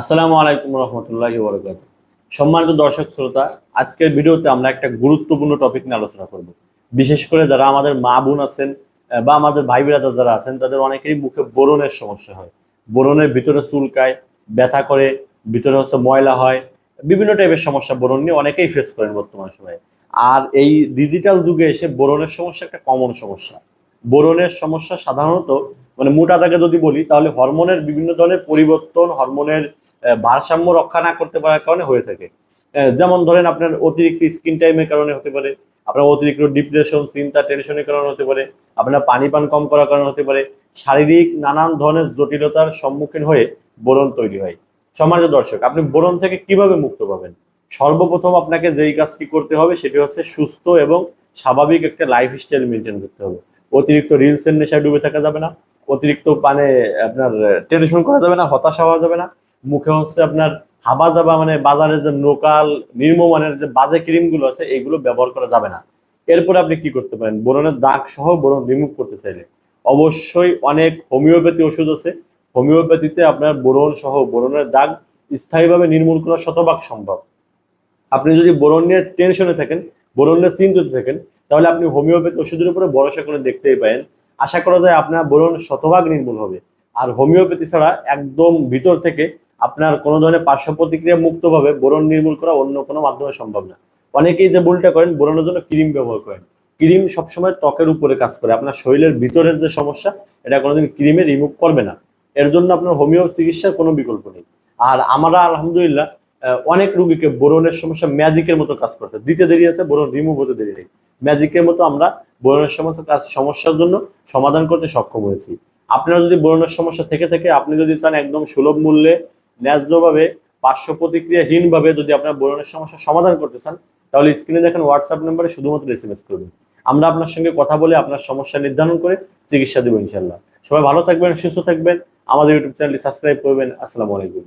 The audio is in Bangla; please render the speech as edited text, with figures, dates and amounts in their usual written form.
আসসালামু আলাইকুম রহমতুল্লাহি ওয়া বারাকাতুহু। সম্মানিত দর্শক শ্রোতা, আজকের ভিডিওতে আমরা একটা গুরুত্বপূর্ণ টপিক নিয়ে আলোচনা করব। বিশেষ করে যারা আমাদের মা বোন আছেন বা আমাদের ভাই ব্রাদার যারা আছেন তাদের অনেকেরই মুখে ব্রণের সমস্যা হয়। ব্রণের ভিতরে চুলকায়, ব্যথা করে, ভিতরে ময়লা হয়, বিভিন্ন টাইপের সমস্যা ব্রণ নিয়ে অনেকেই ফেস করেন বর্তমান সময়ে। আর এই ডিজিটাল যুগে এসে ব্রণের সমস্যা একটা কমন সমস্যা। ব্রণের সমস্যা সাধারণত মোটা দাগে যদি বলি তাহলে হরমোনের বিভিন্ন ধরনের পরিবর্তন, হরমোনের ভারসাম্য রক্ষা না করতে পারার কারণে হয়ে থাকে। যেমন ধরেন আপনার অতিরিক্ত স্ক্রিন টাইমের কারণে হতে পারে, আপনার অতিরিক্ত ডিপ্রেশন, চিন্তা, টেনশনের কারণে হতে পারে, আপনার পানি পান কম করার কারণে হতে পারে, শারীরিক নানান ধরনের জটিলতার সম্মুখীন হয়ে ব্রণ তৈরি হয়। সম্মানিত দর্শক, আপনি ব্রণ থেকে কিভাবে মুক্ত পাবেন? সর্বপ্রথম আপনাকে যেই কাজটি করতে হবে সেটি হচ্ছে সুস্থ এবং স্বাভাবিক একটা লাইফস্টাইল মেনটেন করতে হবে। অতিরিক্ত রিলসের নেশায় ডুবে থাকা যাবে না, অতিরিক্ত আপনার টেনশন করা যাবে না, হতাশা হওয়া যাবে না, মুখে আপনার হাবা যাবা বাজারে যে লোকাল নির্মমানের যে বাজে ক্রিম গুলো আছে এগুলো ব্যবহার করা যাবে না। এরপর আপনি কি করতে পারেন? ব্রণের দাগ সহ ব্রণ রিমুভ করতে চাইলে অবশ্যই অনেক হোমিওপ্যাথি ওষুধ আছে। হোমিওপ্যাথিতে আপনার ব্রণ সহ ব্রণের দাগ স্থায়ীভাবে নির্মূল করা শতভাগ সম্ভব। আপনি যদি ব্রণ নিয়ে টেনশনে থাকেন, ব্রণ নিয়ে চিন্তিত থাকেন, তাহলে আপনি হোমিওপ্যাথি ওষুধের উপরে ভরসা করে দেখতেই পারেন। আশা করা যায় আপনার ব্রণ শতভাগ নির্মূল হবে। আর হোমিওপ্যাথি ছাড়া একদম ভিতর থেকে আপনার কোনো ধরনের পার্শ্ব প্রতিক্রিয়া মুক্তভাবে ব্রণ নির্মূল করা অন্য কোনো মাধ্যমে সম্ভব না। অনেকেই যে ভুলটা করেন, ব্রণের জন্য ক্রিম ব্যবহার করেন। ক্রিম সবসময় ত্বকের উপরে কাজ করে, আপনার শরীরের ভিতরের যে সমস্যা এটা কোনোদিন ক্রিমে রিমুভ করবে না। এর জন্য আপনার হোমিও চিকিৎসার কোনো বিকল্প নেই। আর আমরা আলহামদুলিল্লাহ অনেক রুগীকে ব্রণের সমস্যা ম্যাজিকের মতো কাজ করছে, দিতে দেরি আছে, ব্রণ রিমুভ হতে দেরি নেই। ম্যাজিকের মতো আমরা ব্রণের সমস্যার জন্য সমাধান করতে সক্ষম হয়েছি। আপনার যদি ব্রণের সমস্যা থেকে থাকে, আপনি যদি চান একদম সুলভ মূল্যে ন্যায্যভাবে পার্শ্ব প্রতিক্রিয়াহীনভাবে যদি আপনার ব্রণের সমস্যা সমাধান করতে চান, তাহলে স্ক্রিনে দেখেন হোয়াটসঅ্যাপ নাম্বারে শুধুমাত্র এসএমএস করবেন। আমরা আপনার সঙ্গে কথা বলে আপনার সমস্যা নির্ধারণ করে চিকিৎসা দেবো ইনশাল্লাহ। সবাই ভালো থাকবেন, সুস্থ থাকবেন। আমাদের ইউটিউব চ্যানেলটি সাবস্ক্রাইব করবেন। আসসালামু আলাইকুম।